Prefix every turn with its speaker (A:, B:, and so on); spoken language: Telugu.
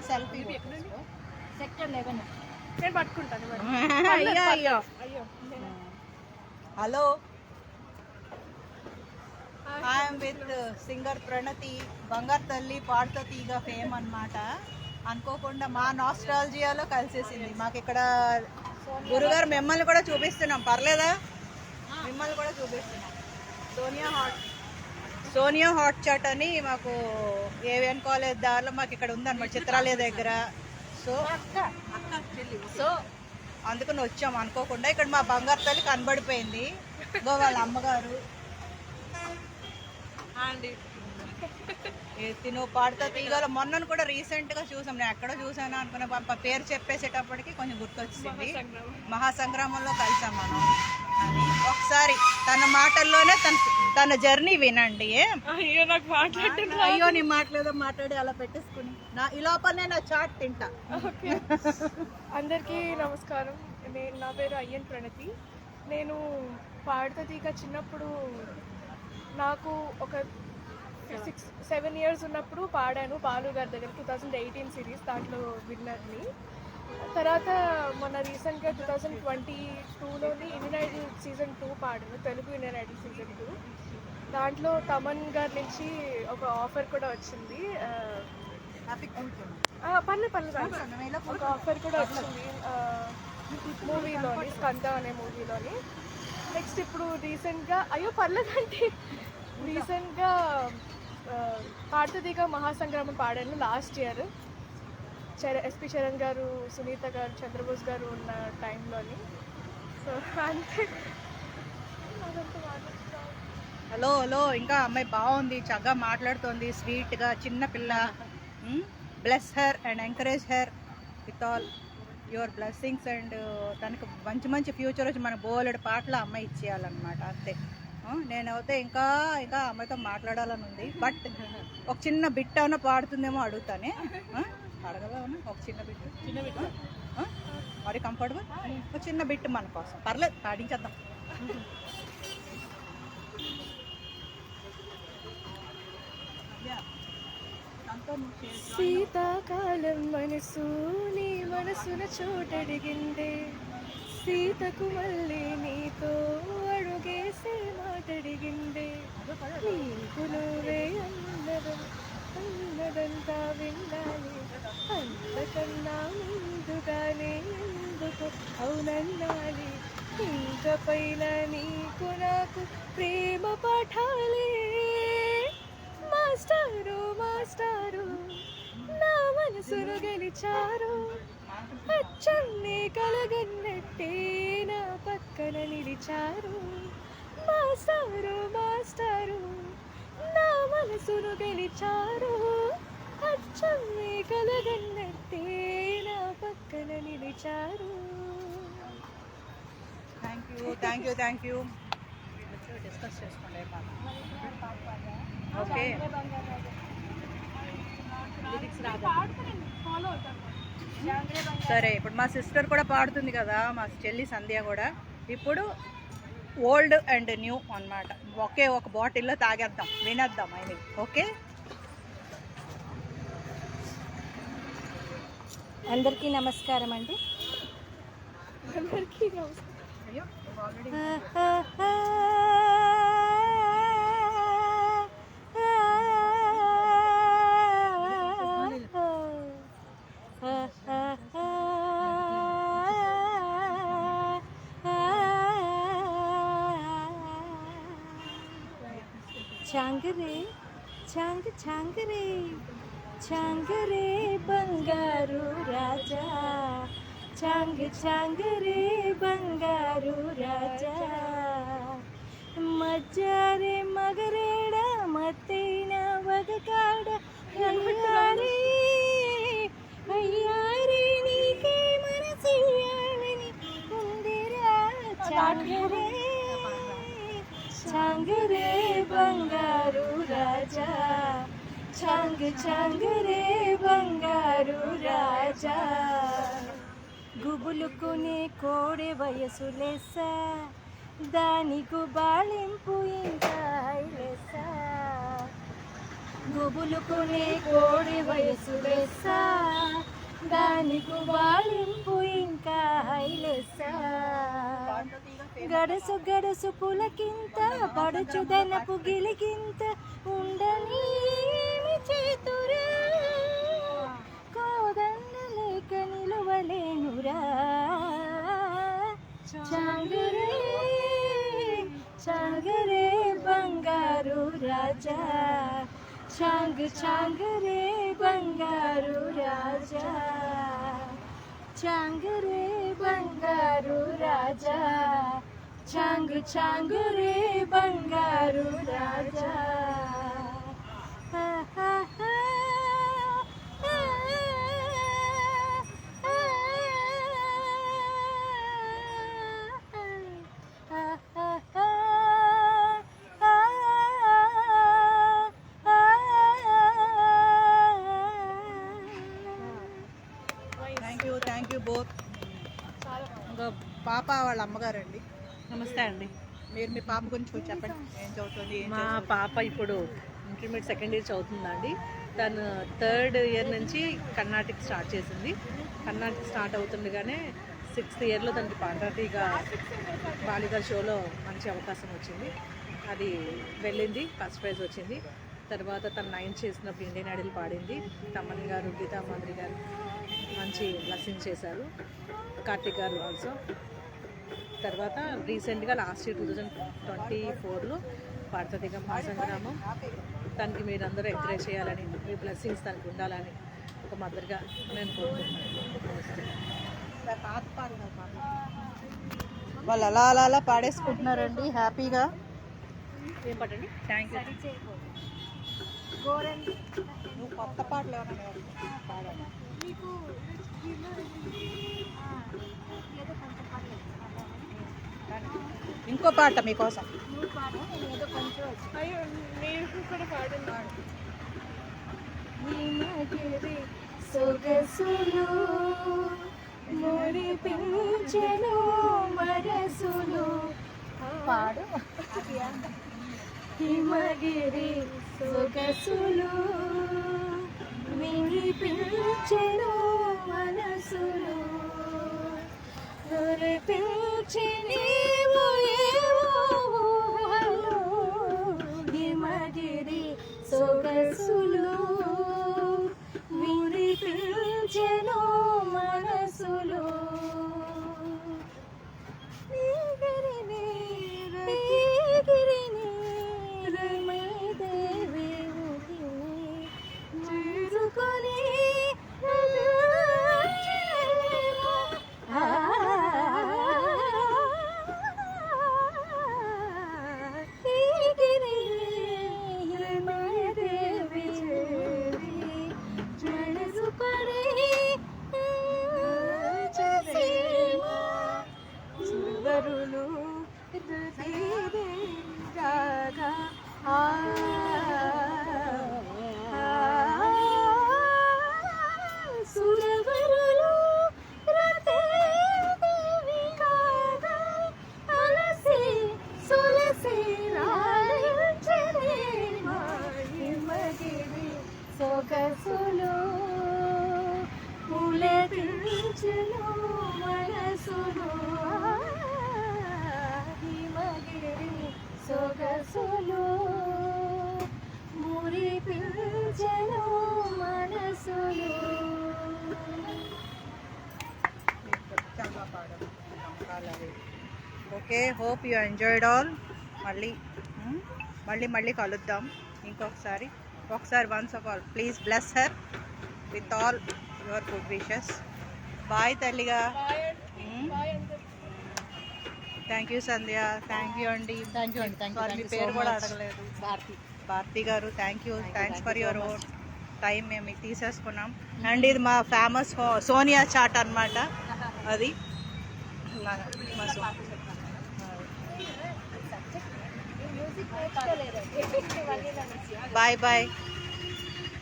A: సెల్ఫీ
B: సెక్టర్ 11
C: నేను పట్టుకుంటాను.
A: అయ్యో అయ్యో
C: అయ్యో
A: హలో, ఐఎమ్ విత్ సింగర్ ప్రణతి. బంగారు తల్లి పాడుతో తీగ ఫేమ్ అన్నమాట. అనుకోకుండా మా నాస్టాలజియాలో కలిసేసింది మాకు ఇక్కడ. గురుగారు మిమ్మల్ని కూడా చూపిస్తున్నాం, పర్లేదా? మిమ్మల్ని కూడా చూపిస్తున్నాం. సోనియా హాట్ చాట్ అని మాకు ఏవిఎన్ కాలేజ్ దారిలో మాకు ఇక్కడ ఉందన్నమాట, చిత్రాలయ దగ్గర. సో అందుకని వచ్చాము అనుకోకుండా. ఇక్కడ మా బంగారు తల్లి కనబడిపోయింది, ఇగో వాళ్ళ అమ్మగారు. తిను పాడుతా తీగల మొన్నను కూడా రీసెంట్గా చూసాం. నేను ఎక్కడో చూసాను అనుకున్న పేరు చెప్పేసేటప్పటికి కొంచెం గుర్తొచ్చింది. మహాసంగ్రామంలో కలిసాం మనం అని. ఒకసారి తన మాటల్లోనే తన జర్నీ వినండి.
C: అయ్యో నాకు మాట్లాడుతున్నా.
A: అయ్యో నీ మాట్లాడేదో మాట్లాడి అలా పెట్టేసుకుని ఈ లోపలనే నా చాట్ తింటా.
C: అందరికీ నమస్కారం. నా పేరు అయ్యన్ ప్రణతి. నేను పాడుతా తీగ చిన్నప్పుడు నాకు ఒక 6-7 years ఉన్నప్పుడు పాడాను బాలు గారి దగ్గర 2018 సిరీస్, దాంట్లో విన్నర్ని. తర్వాత మొన్న రీసెంట్గా 2022లోని ఇండియన్ ఐడల్ సీజన్ 2 పాడాను, తెలుగు ఇండియన్ ఐడల్ సీజన్ 2. దాంట్లో తమన్ గారి నుంచి ఒక ఆఫర్ కూడా వచ్చింది. పర్లేదు ఒక ఆఫర్ కూడా వచ్చింది మూవీలోని, స్కంద అనే మూవీలోని. నెక్స్ట్ ఇప్పుడు రీసెంట్గా పర్లేదంటే రీసెంట్గా పాడుతా తీగ మహాసంగ్రామం పాడాను లాస్ట్ ఇయర్. ఎస్పి చరణ్ గారు, సునీత గారు, చంద్రబోస్ గారు ఉన్న టైంలోని. సో అంతే.
A: హలో హలో, ఇంకా అమ్మాయి బాగుంది, చక్కగా మాట్లాడుతోంది, స్వీట్గా, చిన్న పిల్ల. Bless her and encourage her with all your blessings. And తనకు మంచి మంచి ఫ్యూచర్ వచ్చి మన బోలెడు పాటలు అమ్మాయి ఇచ్చేయాలన్నమాట, అంతే. నేనైతే ఇంకా అమ్మాయితో మాట్లాడాలని ఉంది. బట్ ఒక చిన్న బిట్ ఏమైనా పాడుతుందేమో అడుగుతానే. అడగలా ఒక చిన్న బిట్ మరి కంఫర్టబుల్, ఒక చిన్న బిట్ మన కోసం. పర్లేదు, పాడించేద్దాం.
C: శీతాకాలం మనసు నీ మనసున చోటడిగిందే, సీతకు మళ్ళీ నీతో అడుగేసే మాటడిగిందే, నీకు నువ్వే అన్నదంతా విన్నాలి, అంతకన్నా ముందుగానే ఎందుకు అవునన్నాలి, ఇంక పైన నీకు నాకు ప్రేమ పాఠాలే. మాస్టారు మాస్టారు నా మనసును గెలిచారు, అచ్చన్నే కలగన్నట్టే నా పక్కన నిలిచారు. మాస్టారు మాస్టారు నా మనసును గెలిచారు, అచ్చన్నే కలగన్నట్టే నా పక్కన నిలిచారు.
A: Thank you. డిస్కస్ చేసుకోండి. ఓకే, సరే. ఇప్పుడు మా సిస్టర్ కూడా పాడుతుంది కదా, మా చెల్లి సంధ్య కూడా. ఇప్పుడు ఓల్డ్ అండ్ న్యూ అన్నమాట, ఒకే ఒక బాటిల్లో తాగేద్దాం, వినేద్దాం. ఓకే,
B: అందరికీ నమస్కారం అండి.
C: అందరికీ నమస్కారం.
B: చాంగరే చాంగరే చాంగరే బంగారు రాజా, చాంగరే బంగారు రాజా, మజ్జారే మగరేడ మత్తైన వగకాడ అయ్యారే నీకే మనసియ్యాలని ఉందిరా చాంగరే బంగారు రాజా, చాంగరే బంగారు రాజా. గుబులుకునే కోడె వయసు లెస్స, దాని గుబాళింపు ఇంకా లెస్స, గుబులుకునే కోడి వయసు లెస్స, దానికి బాలింపు ఇంకా హైలెస్స. గడసు గడసు పులకింత పడుచుదనపు గిలిగింత ఉండనీమి చేతురా, కోదండ లేక నిలువలేనురా. చాంగరే చాంగరే బంగారు రాజా, చాంగ్ చాంగరే బంగారు రాజా, చాంగరే బంగారు రాజా, చాంగ్ చాంగరే బంగారు రాజా.
A: Thank you both. ఇంకా పాప వాళ్ళ అమ్మగారండి.
D: నమస్తే అండి.
A: మీరు మీ పాప గురించి కొంచెం చెప్పండి. ఏం చదువుతుంది, ఏం
D: మా
A: చేస్తుంది?
D: పాప ఇప్పుడు ఇంటర్మీడియట్ సెకండ్ ఇయర్ చదువుతుందండి. తను థర్డ్ ఇయర్ నుంచి కర్ణాటక స్టార్ట్ చేసింది. కర్ణాటక స్టార్ట్ అవుతుండగానే 6th ఇయర్లో తనకి పాటగా బాలిగా షోలో మంచి అవకాశం వచ్చింది. అది వెళ్ళింది, ఫస్ట్ ప్రైజ్ వచ్చింది. తర్వాత తను 9th చేసినప్పుడు ఇండియన్ ఐడల్ పాడింది. తమన్ గారు, గీతా మాధురి గారు మంచి బ్లెస్సింగ్ చేశారు. కార్తిక్ గారు ఆల్సో. తర్వాత రీసెంట్గా లాస్ట్ ఇయర్ 2024లో పాడతదిగా మా సంగ్రామం. తనకి మీరందరూ ఎంకరేజ్ చేయాలని, మీ బ్లెస్సింగ్స్ తనకి ఉండాలని ఒక మదర్గా నేను కోరుకుంటున్నాను.
A: వాళ్ళు అలా అలా అలా పాడేసుకుంటున్నారండి హ్యాపీగా.
D: ఏం పాటండి?
A: Thank you. నువ్వు కొత్త పాటలు ఏమైనా పాడాలి? ఇంకో పాట మీకోసం.
C: అయ్యో మీరు కూడా పాడండి.
B: నిమగిరి సొగసులు మురిపించెను మనసులు. పాడు. హిమగిరి సొగసులు మురిపించెను మనసులు, మురిపించి నీవు ఏవో హిమగిరి సొగసులు మురిపించెను మనసులు. సురవరులు రతేదేవి కాగా అలసి సులసి రాలించనే హిమగిరి సొగసులు పులకించెను మనసులు. హిమగిరి సొగసులు మురిపించెను మనసులు.
A: Okay, hope you enjoyed all. మళ్ళీ కలుద్దాం ఇంకొకసారి. Once of all please bless her with all your good wishes. Bye తల్లిగా. Thank you Sandhya. Thank you అండి. మీ పేరు కూడా అడగలేదు. భారతి గారు thank you. Thanks for your own time. మేము మీకు తీసేసుకున్నాం. అండ్ ఇది మా ఫేమస్ సోనియా చాట్ అన్నమాట. అది మా బాయ్ బాయ్.